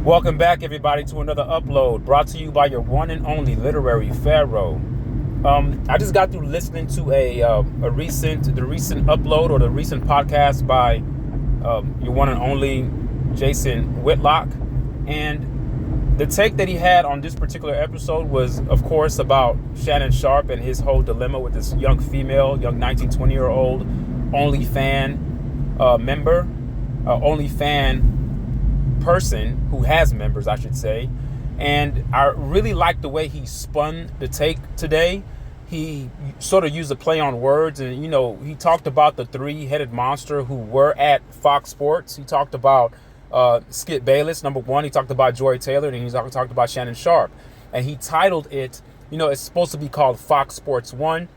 Welcome back, everybody, to another upload brought to you by your one and only literary pharaoh. I just got through listening to the recent upload or the recent podcast by your one and only Jason Whitlock, and the take that he had on this particular episode was, of course, about Shannon Sharpe and his whole dilemma with this young 19, 20-year-old OnlyFan member, OnlyFan person who has members, I should say. And I really like the way he spun the take today. He sort of used a play on words, and he talked about the three-headed monster who were at Fox Sports. He talked about Skip Bayless, number one. He talked about Joy Taylor, and he talked about Shannon Sharpe. And he titled it, it's supposed to be called Fox Sports 1,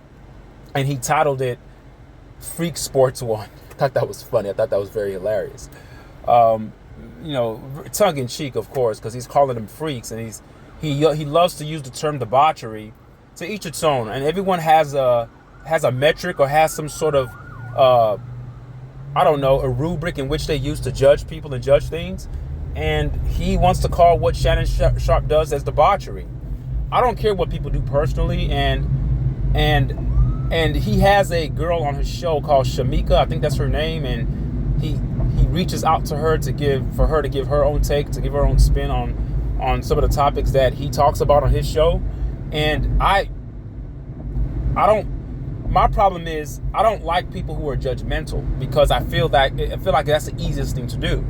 and he titled it Freak Sports 1. I thought that was funny. I thought that was very hilarious. Tongue in cheek, of course, because he's calling them freaks, and he loves to use the term debauchery. To each its own, and everyone has a metric or has some sort of a rubric in which they use to judge people and judge things. And he wants to call what Shannon Sharpe does as debauchery. I don't care what people do personally, and he has a girl on his show called Shamika, I think that's her name, and he reaches out to her to give her own take, to give her own spin on some of the topics that he talks about on his show. And my problem is I don't like people who are judgmental, because I feel like that's the easiest thing to do.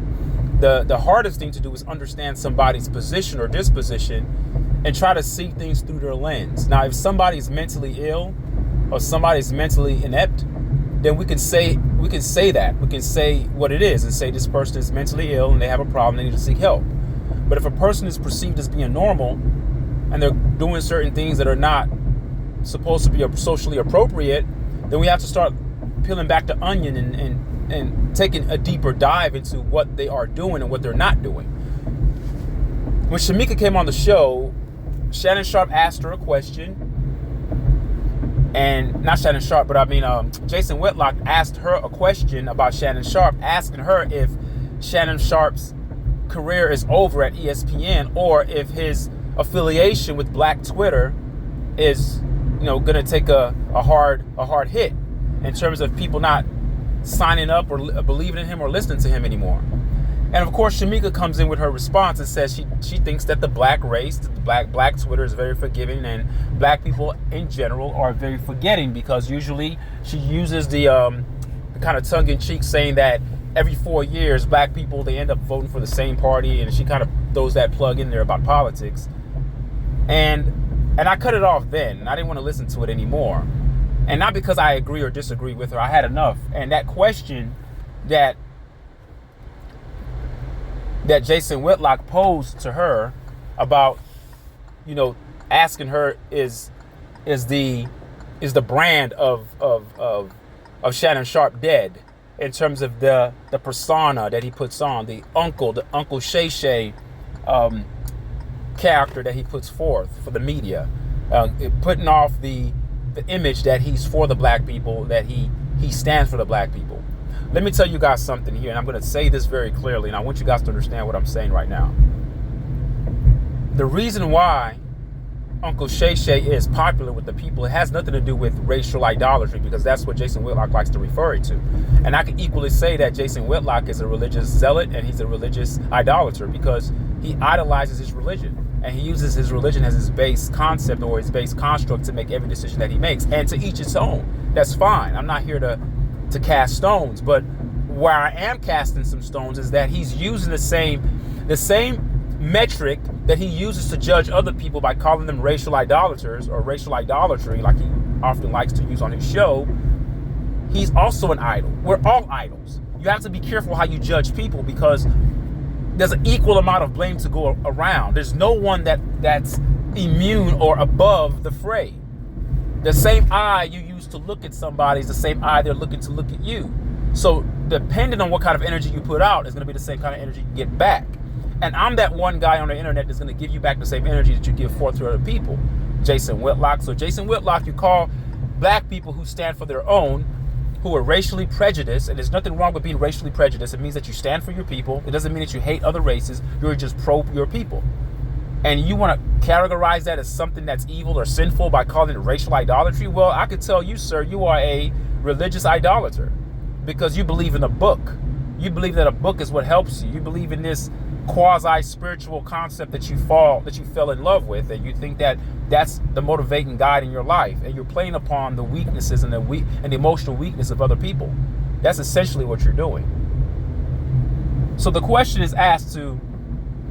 The hardest thing to do is understand somebody's position or disposition and try to see things through their lens. Now, if somebody's mentally ill or somebody's mentally inept, then we can say that. We can say what it is and say this person is mentally ill and they have a problem, they need to seek help. But if a person is perceived as being normal and they're doing certain things that are not supposed to be socially appropriate, then we have to start peeling back the onion and taking a deeper dive into what they are doing and what they're not doing. When Shamika came on the show, Shannon Sharpe asked her a question, and not Shannon Sharpe, but Jason Whitlock asked her a question about Shannon Sharpe, asking her if Shannon Sharpe's career is over at ESPN, or if his affiliation with Black Twitter is, going to take a hard hit in terms of people not signing up or believing in him or listening to him anymore. And of course, Shamika comes in with her response and says she thinks that the black race, that the black Twitter is very forgiving, and black people in general are very forgetting, because usually she uses the kind of tongue-in-cheek saying that every 4 years black people, they end up voting for the same party, and she kind of throws that plug in there about politics. And I cut it off then, and I didn't want to listen to it anymore. And not because I agree or disagree with her. I had enough. And that question that Jason Whitlock posed to her about, asking her is the brand of Shannon Sharpe dead, in terms of the persona that he puts on, the Uncle Shay Shay character that he puts forth for the media, putting off the image that he's for the black people, that he stands for the black people. Let me tell you guys something here, and I'm going to say this very clearly, and I want you guys to understand what I'm saying right now. The reason why Uncle Shay Shay is popular with the people, it has nothing to do with racial idolatry, because that's what Jason Whitlock likes to refer it to. And I can equally say that Jason Whitlock is a religious zealot and he's a religious idolater, because he idolizes his religion. And he uses his religion as his base concept or his base construct to make every decision that he makes. And to each its own. That's fine. I'm not here to cast stones. But where I am casting some stones is that he's using the same metric that he uses to judge other people by calling them racial idolaters or racial idolatry, like he often likes to use on his show. He's also an idol. We're all idols. You have to be careful how you judge people, because there's an equal amount of blame to go around. There's no one that's immune or above the fray. The same eye you use to look at somebody is the same eye they're looking to look at you. So depending on what kind of energy you put out is going to be the same kind of energy you get back. And I'm that one guy on the internet that's going to give you back the same energy that you give forth to other people. Jason Whitlock. So Jason Whitlock, you call black people who stand for their own who are racially prejudiced, and there's nothing wrong with being racially prejudiced. It means that you stand for your people. It doesn't mean that you hate other races. You're just pro your people. And you want to categorize that as something that's evil or sinful by calling it racial idolatry? Well, I could tell you, sir, you are a religious idolater because you believe in a book. You believe that a book is what helps you. You believe in this quasi-spiritual concept that you fell in love with, and you think that that's the motivating guide in your life, and you're playing upon the weaknesses and the emotional weakness of other people. That's essentially what you're doing. So the question is asked to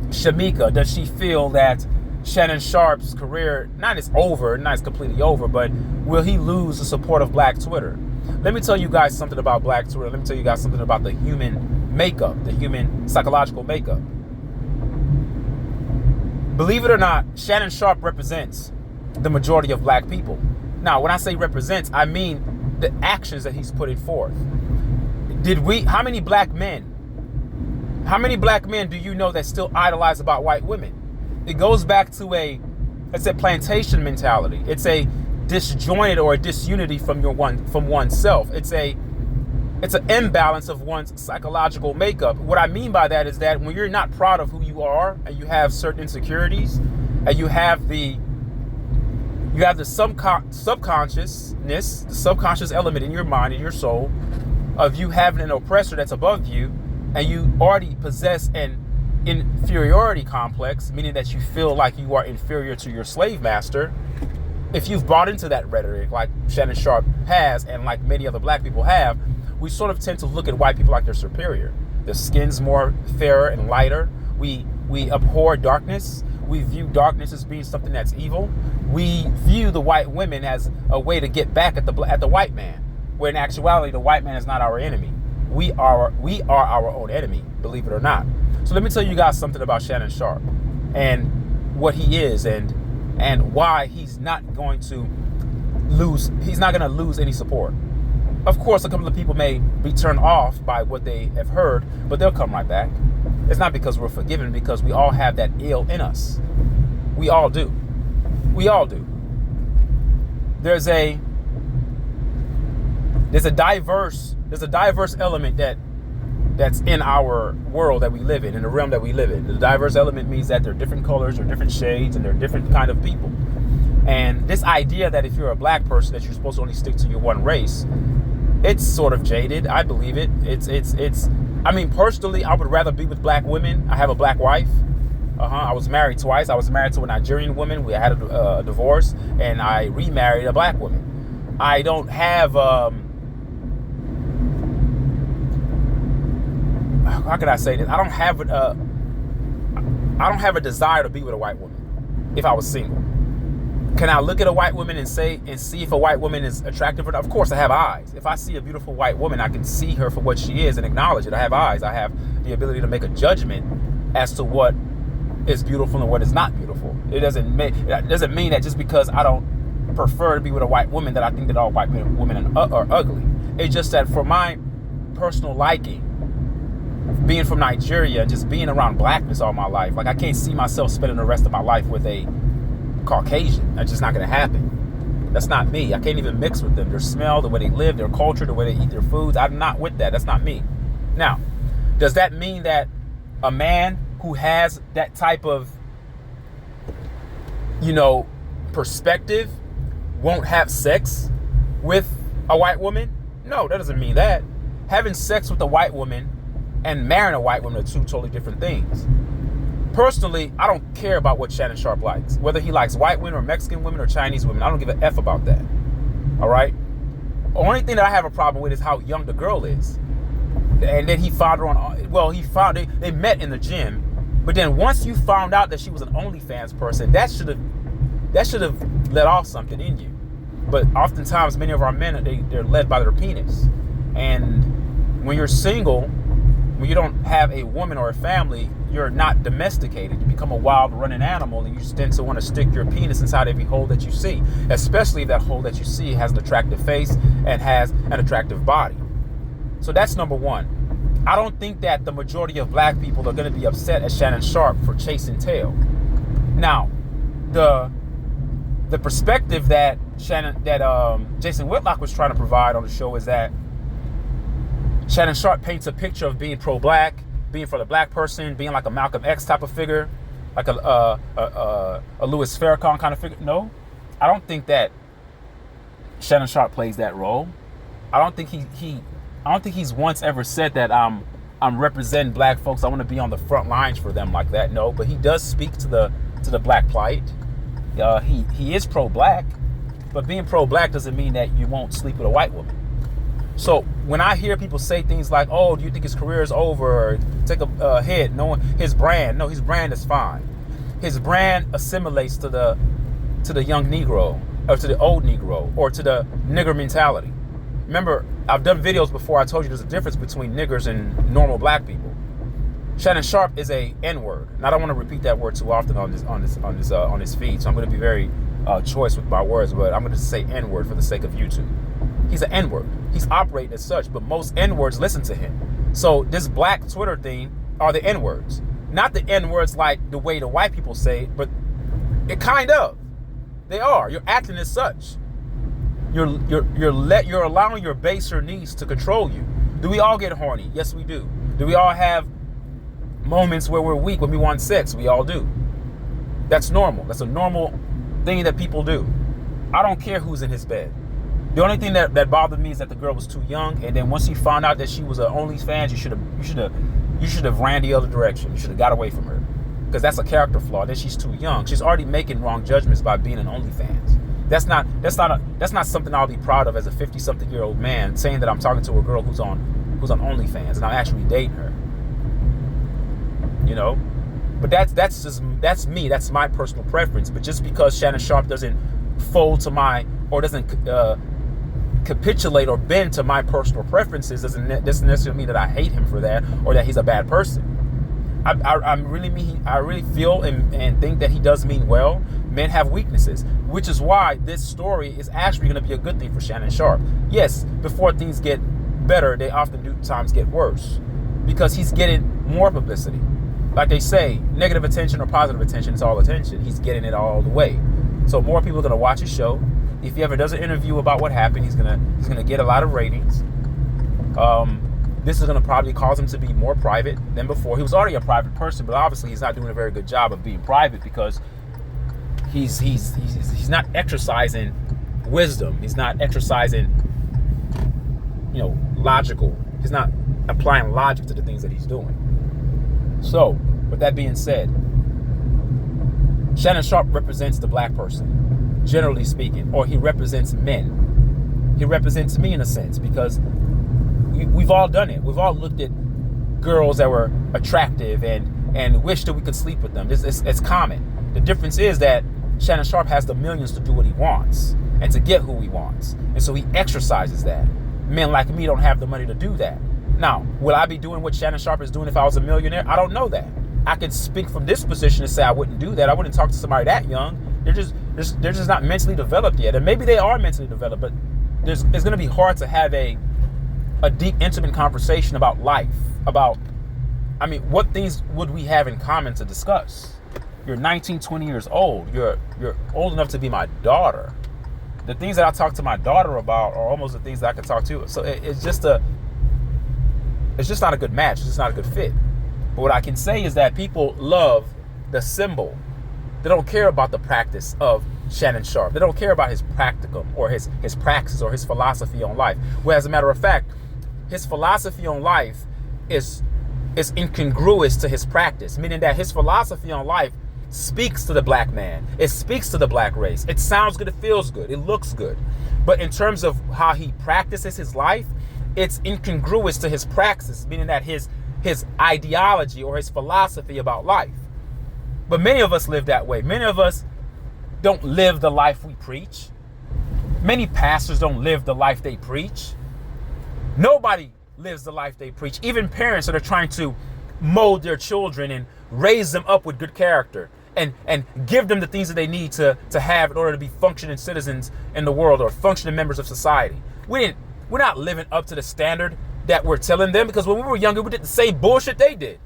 Shamika: does she feel that Shannon Sharpe's career not is completely over, but will he lose the support of Black Twitter? Let me tell you guys something about Black Twitter. Let me tell you guys something about the human makeup, the human psychological makeup. Believe it or not, Shannon Sharpe represents the majority of Black people. Now, when I say represents, I mean the actions that he's putting forth. How many black men do you know that still idolize about white women? It goes back to it's a plantation mentality. It's a disjointed or a disunity from oneself. It's an imbalance of one's psychological makeup. What I mean by that is that when you're not proud of who you are, and you have certain insecurities, and you have the subconsciousness, the subconscious element in your mind, in your soul, of you having an oppressor that's above you, and you already possess an inferiority complex, meaning that you feel like you are inferior to your slave master. If you've bought into that rhetoric like Shannon Sharpe has, and like many other Black people have, we sort of tend to look at white people like they're superior. Their skin's more fairer and lighter. We abhor darkness. We view darkness as being something that's evil. We view the white women as a way to get back at the white man, where in actuality the white man is not our enemy. We are our own enemy, believe it or not. So let me tell you guys something about Shannon Sharpe and what he is, and why he's not going to lose any support. Of course, a couple of people may be turned off by what they have heard, but they'll come right back. It's not because we're forgiven, because we all have that ill in us. We all do. We all do. There's a diverse element that's in our world that we live in the realm that we live in. The diverse element means that there are different colors, there are different shades, and there are different kind of people. And this idea that if you're a Black person that you're supposed to only stick to your one race, it's sort of jaded. I believe it. I mean, personally, I would rather be with Black women. I have a Black wife. I was married twice. I was married to a Nigerian woman. We had a divorce, and I remarried a Black woman. I don't have how can I say this? I don't have a desire to be with a white woman if I was single. Can I look at a white woman and see if a white woman is attractive or not? Of course, I have eyes. If I see a beautiful white woman, I can see her for what she is and acknowledge it. I have eyes. I have the ability to make a judgment as to what is beautiful and what is not beautiful. It doesn't mean that just because I don't prefer to be with a white woman that I think that all white women are ugly. It's just that for my personal liking, being from Nigeria and just being around Blackness all my life, like I can't see myself spending the rest of my life with a Caucasian. That's just not going to happen. That's not me. I can't even mix with them. Their smell, the way they live, their culture, the way they eat their foods. I'm not with that. That's not me. Now, does that mean that a man who has that type of, perspective won't have sex with a white woman? No, that doesn't mean that. Having sex with a white woman and marrying a white woman are two totally different things. Personally, I don't care about what Shannon Sharpe likes. Whether he likes white women or Mexican women or Chinese women, I don't give a F about that. All right? The only thing that I have a problem with is how young the girl is. And then he found her they met in the gym. But then once you found out that she was an OnlyFans person, that should have let off something in you. But oftentimes, many of our men, they're led by their penis. And when you're single, when you don't have a woman or a family, you're not domesticated. You become a wild running animal, and you tend to want to stick your penis inside every hole that you see, especially if that hole that you see has an attractive face and has an attractive body. So that's number one. I don't think that the majority of Black people are going to be upset at Shannon Sharpe for chasing tail. Now, the perspective that Jason Whitlock was trying to provide on the show is that Shannon Sharpe paints a picture of being pro-black, being for the black person, being like a Malcolm X type of figure, like a Louis Farrakhan kind of figure. No, I don't think that Shannon Sharpe plays that role. I don't think I don't think he's once ever said that I'm representing black folks. I want to be on the front lines for them like that. No, but he does speak to the black plight. He is pro-black, but being pro-black doesn't mean that you won't sleep with a white woman. So when I hear people say things like, "Oh, do you think his career is over?" Or take a hit, knowing his brand. No, his brand is fine. His brand assimilates to the young Negro, or to the old Negro, or to the nigger mentality. Remember, I've done videos before. I told you there's a difference between niggers and normal black people. Shannon Sharpe is a N-word, and I don't want to repeat that word too often on this feed. So I'm going to be very choice with my words, but I'm going to say N-word for the sake of YouTube. He's an N-word. He's operating as such, but most N-words listen to him. So this black Twitter thing are the N-words, not the N-words like the way the white people say it, but it kind of. They are. You're acting as such. You're allowing your baser needs to control you. Do we all get horny? Yes, we do. Do we all have moments where we're weak when we want sex? We all do. That's normal. That's a normal thing that people do. I don't care who's in his bed. The only thing that bothered me is that the girl was too young, and then once you found out that she was an OnlyFans, you should have ran the other direction. You should have got away from her, because that's a character flaw. Then she's too young. She's already making wrong judgments by being an OnlyFans. That's not something I'll be proud of as a 50-something-year-old man, saying that I'm talking to a girl who's on OnlyFans and I'm actually dating her. You know, but that's me. That's my personal preference. But just because Shannon Sharpe doesn't fold to or doesn't capitulate or bend to my personal preferences doesn't necessarily mean that I hate him for that or that he's a bad person. I really feel and think that he does mean well. Men have weaknesses, which is why this story is actually going to be a good thing for Shannon Sharpe. Yes, before things get better, they often do times get worse, because he's getting more publicity. Like they say, negative attention or positive attention is all attention. He's getting it all the way. So more people are going to watch his show. If he ever does an interview about what happened, he's gonna get a lot of ratings. This is going to probably cause him to be more private than before. He was already a private person, but obviously he's not doing a very good job of being private, because he's not exercising wisdom. He's not exercising, logical. He's not applying logic to the things that he's doing. So, with that being said, Shannon Sharpe represents the black person, generally speaking, or he represents men. He represents me in a sense, because we've all done it. We've all looked at girls that were attractive and wished that we could sleep with them. It's common. The difference is that Shannon Sharpe has the millions to do what he wants and to get who he wants. And so he exercises that. Men like me don't have the money to do that. Now, will I be doing what Shannon Sharpe is doing if I was a millionaire? I don't know that. I could speak from this position and say I wouldn't do that. I wouldn't talk to somebody that young. They're just not mentally developed yet. And maybe they are mentally developed, but it's going to be hard to have a deep, intimate conversation about life. What things would we have in common to discuss? You're 19, 20 years old. You're old enough to be my daughter. The things that I talk to my daughter about are almost the things that I can talk to. So it's just not a good match. It's just not a good fit. But what I can say is that people love the symbol. They don't care about the practice of Shannon Sharpe. They don't care about his practicum or his praxis or his philosophy on life. Where, as a matter of fact, his philosophy on life is incongruous to his practice, meaning that his philosophy on life speaks to the black man. It speaks to the black race. It sounds good. It feels good. It looks good. But in terms of how he practices his life, it's incongruous to his praxis, meaning that his ideology or his philosophy about life. But many of us live that way. Many of us don't live the life we preach. Many pastors don't live the life they preach. Nobody lives the life they preach. Even parents that are trying to mold their children and raise them up with good character and give them the things that they need to have in order to be functioning citizens in the world or functioning members of society. We're not living up to the standard that we're telling them, because when we were younger, we did the same bullshit they did.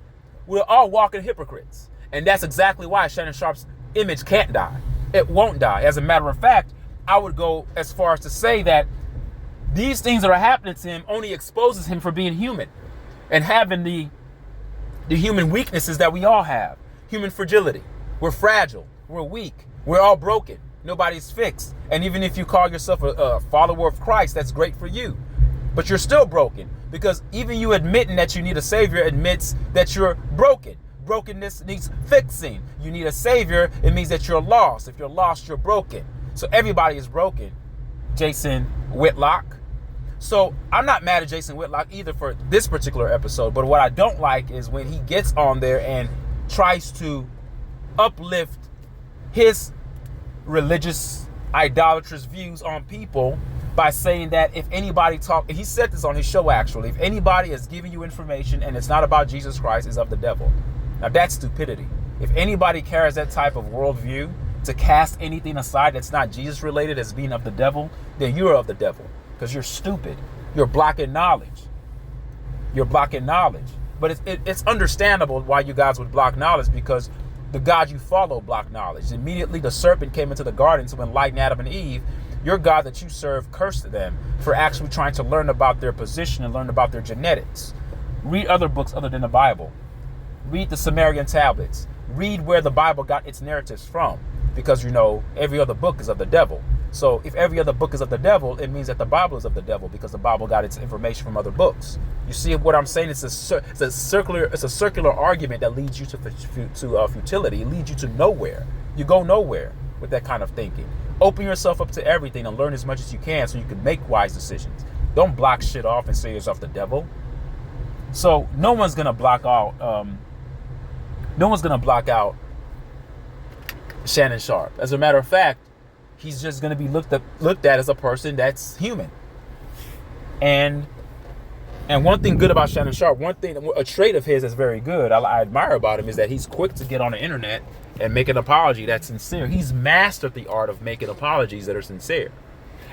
We're all walking hypocrites. And that's exactly why Shannon Sharpe's image can't die. It won't die. As a matter of fact, I would go as far as to say that these things that are happening to him only exposes him for being human and having the human weaknesses that we all have. Human fragility. We're fragile. We're weak. We're all broken. Nobody's fixed. And even if you call yourself a follower of Christ, that's great for you. But you're still broken, because even you admitting that you need a savior admits that you're broken. Brokenness needs fixing. You need a savior. It means that you're lost. If you're lost, you're broken. So everybody is broken. Jason Whitlock. So I'm not mad at Jason Whitlock either for this particular episode, but what I don't like is when he gets on there and tries to uplift his religious, idolatrous views on people by saying that if anybody he said this on his show actually, if anybody is giving you information and it's not about Jesus Christ, it's of the devil. Now that's stupidity. If anybody carries that type of worldview to cast anything aside that's not Jesus related as being of the devil, then you're of the devil. Because you're stupid. You're blocking knowledge. You're blocking knowledge. But it's understandable why you guys would block knowledge, because the God you follow block knowledge. Immediately the serpent came into the garden to enlighten Adam and Eve. Your God that you serve cursed them for actually trying to learn about their position and learn about their genetics. Read other books other than the Bible. Read the Sumerian tablets. Read where the Bible got its narratives from. Because, every other book is of the devil. So if every other book is of the devil, it means that the Bible is of the devil, because the Bible got its information from other books. You see what I'm saying? It's a circular argument that leads you to futility. It leads you to nowhere. You go nowhere with that kind of thinking. Open yourself up to everything and learn as much as you can so you can make wise decisions. Don't block shit off and say yourself the devil. So no one's gonna block out. No one's gonna block out Shannon Sharpe. As a matter of fact, he's just going to be looked at as a person that's human. And one thing good about Shannon Sharpe, a trait of his that's very good, I admire about him, is that he's quick to get on the internet and make an apology that's sincere. He's mastered the art of making apologies that are sincere.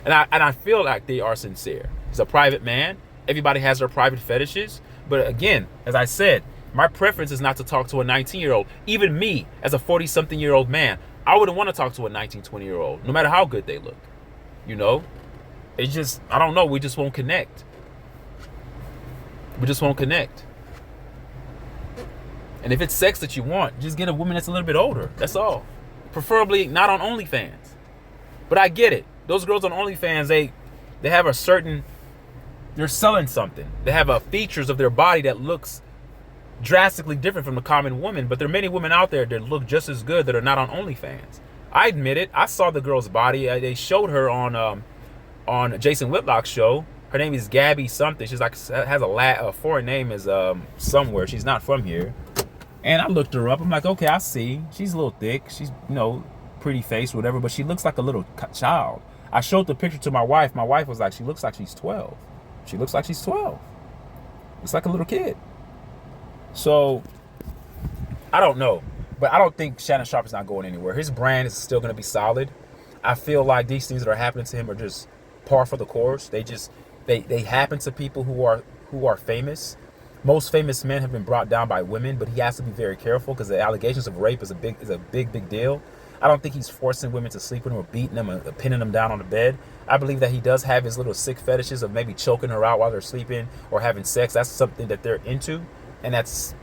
And I feel like they are sincere. He's a private man. Everybody has their private fetishes. But again, as I said, my preference is not to talk to a 19-year-old. Even me, as a 40-something-year-old man, I wouldn't want to talk to a 19, 20-year-old, no matter how good they look. It's just, I don't know, we just won't connect. We just won't connect. And if it's sex that you want, just get a woman that's a little bit older. That's all. Preferably not on OnlyFans. But I get it. Those girls on OnlyFans, they have they're selling something. They have features of their body that looks drastically different from the common woman, but there are many women out there that look just as good that are not on OnlyFans. I admit it. I saw the girl's body. They showed her on Jason Whitlock's show. Her name is Gabby something. She's like has a foreign name is somewhere. She's not from here. And I looked her up. I'm like, okay, I see. She's a little thick. She's pretty face, whatever, but she looks like a little child. I showed the picture to my wife. My wife was like, she looks like she's 12. She looks like she's 12. Looks like a little kid. So, I don't know. But I don't think Shannon Sharpe is not going anywhere. His brand is still going to be solid. I feel like these things that are happening to him are just par for the course. They happen to people who are famous. Most famous men have been brought down by women, but he has to be very careful because the allegations of rape is a big deal. I don't think he's forcing women to sleep with him or beating them or pinning them down on the bed. I believe that he does have his little sick fetishes of maybe choking her out while they're sleeping or having sex. That's something that they're into. And that's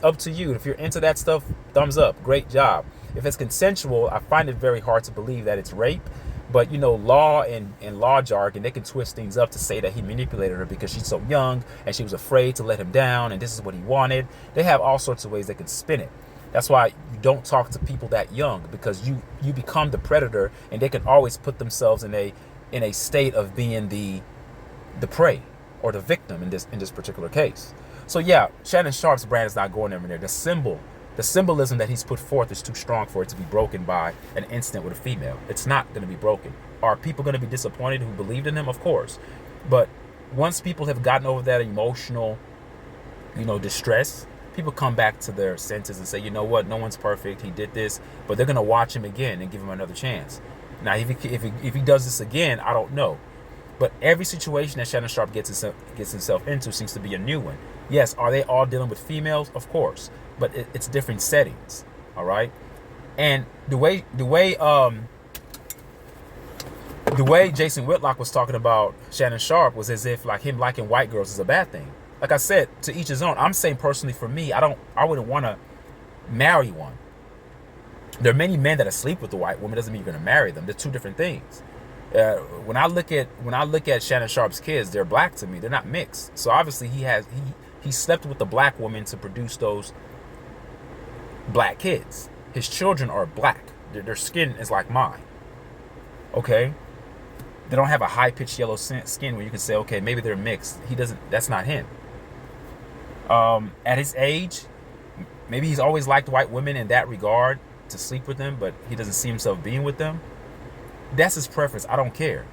up to you. If you're into that stuff, thumbs up. Great job. If it's consensual, I find it very hard to believe that it's rape. But, law and law jargon, they can twist things up to say that he manipulated her because she's so young and she was afraid to let him down and this is what he wanted. They have all sorts of ways they can spin it. That's why you don't talk to people that young, because you become the predator and they can always put themselves in a state of being the prey or the victim in this particular case. So yeah, Shannon Sharpe's brand is not going anywhere. The symbolism that he's put forth is too strong for it to be broken by an incident with a female. It's not going to be broken. Are people going to be disappointed who believed in him? Of course. But once people have gotten over that emotional, distress, people come back to their senses and say, you know what, no one's perfect. He did this, but they're going to watch him again and give him another chance. Now, if he does this again, I don't know. But every situation that Shannon Sharpe gets himself into seems to be a new one. Yes, are they all dealing with females? Of course. But it's different settings, all right? And the way The way Jason Whitlock was talking about Shannon Sharpe was as if like him liking white girls is a bad thing. Like I said, to each his own. I'm saying personally for me, I wouldn't want to marry one. There are many men that are asleep with the white woman. Doesn't mean you're going to marry them. They're two different things. When I look at Shannon Sharpe's kids, they're black to me. They're not mixed. So obviously he slept with the black woman to produce those black kids. His children are black. Their skin is like mine. Okay, they don't have a high-pitched yellow skin where you can say, okay, maybe they're mixed. He doesn't. That's not him. At his age, maybe he's always liked white women in that regard, to sleep with them, but he doesn't see himself being with them. That's his preference. I don't care.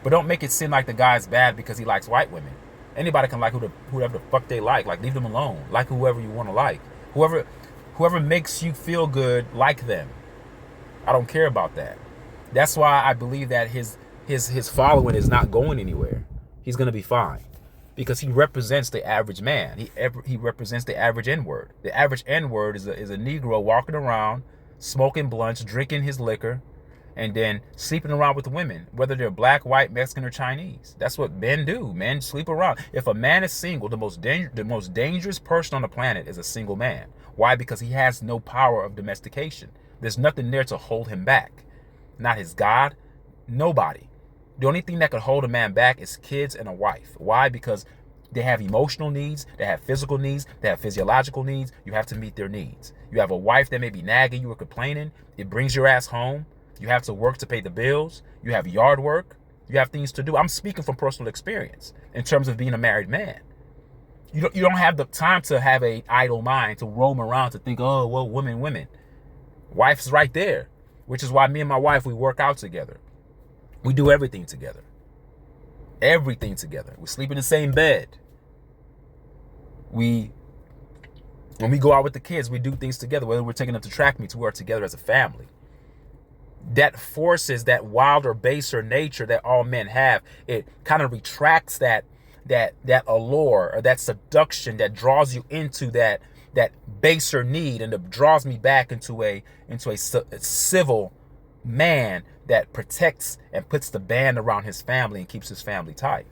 But don't make it seem like the guy's bad because he likes white women. Anybody can like whoever the fuck they like. Like, leave them alone. Like whoever you want to like. Whoever makes you feel good, like them. I don't care about that. That's why I believe that his following is not going anywhere. He's going to be fine. Because he represents the average man. He represents the average N-word. The average N-word is a Negro walking around, smoking blunts, drinking his liquor, and then sleeping around with women, whether they're black, white, Mexican, or Chinese. That's what men do. Men sleep around. If a man is single, the most dangerous person on the planet is a single man. Why? Because he has no power of domestication. There's nothing there to hold him back. Not his God, nobody. The only thing that could hold a man back is kids and a wife. Why? Because they have emotional needs, they have physical needs, they have physiological needs. You have to meet their needs. You have a wife that may be nagging you or complaining. It brings your ass home. You have to work to pay the bills. You have yard work. You have things to do. I'm speaking from personal experience in terms of being a married man. You don't have the time to have an idle mind, to roam around, to think, oh, well, women. Wife's right there, which is why me and my wife, we work out together. We do everything together. Everything together. We sleep in the same bed. When we go out with the kids, we do things together. Whether we're taking them to track meets, we are together as a family. That forces that wilder, baser nature that all men have. It kind of retracts that allure or that seduction that draws you into that baser need, and it draws me back into a civil man that protects and puts the band around his family and keeps his family tight.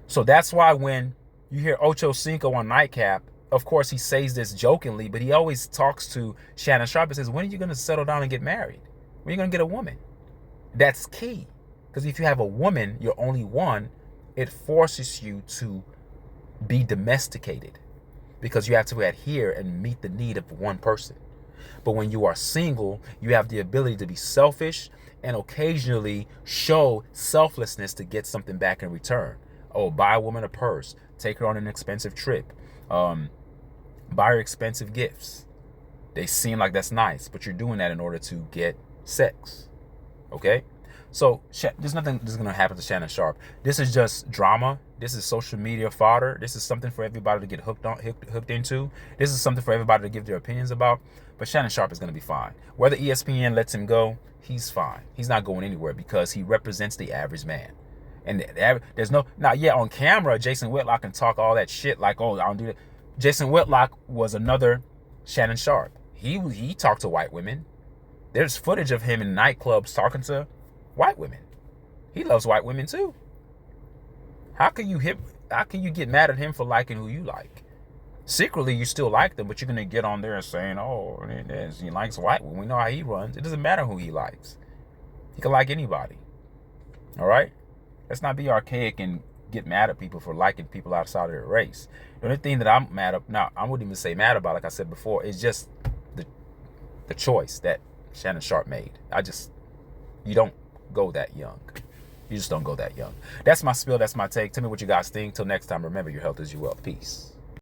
So that's why when you hear Ocho Cinco on Nightcap, of course he says this jokingly, but he always talks to Shannon Sharpe and says, when are you going to settle down and get married? When are you going to get a woman? That's key. Because if you have a woman, you're only one, it forces you to be domesticated because you have to adhere and meet the need of one person. But when you are single, you have the ability to be selfish and occasionally show selflessness to get something back in return. Oh, buy a woman a purse, take her on an expensive trip, buy her expensive gifts. They seem like that's nice, but you're doing that in order to get sex. Okay? So there's nothing that's going to happen to Shannon Sharpe. This is just drama. This is social media fodder. This is something for everybody to get hooked into. This is something for everybody to give their opinions about. But Shannon Sharpe is going to be fine. Whether ESPN lets him go, he's fine. He's not going anywhere because he represents the average man. And there's no... Now, yeah, on camera, Jason Whitlock can talk all that shit like, oh, I don't do that. Jason Whitlock was another Shannon Sharpe. He talked to white women. There's footage of him in nightclubs talking to white women. He loves white women too. How can you get mad at him for liking who you like? Secretly, you still like them, but you're gonna get on there and saying, "Oh, he likes white women." We know how he runs. It doesn't matter who he likes. He can like anybody. All right. Let's not be archaic and get mad at people for liking people outside of their race. The only thing that I'm mad at now, I wouldn't even say mad about, like I said before, is just the choice that Shannon Sharpe made. You don't go that young. You just don't go that young. That's my spiel. That's my take. Tell me what you guys think. Till next time, remember, your health is your wealth. Peace.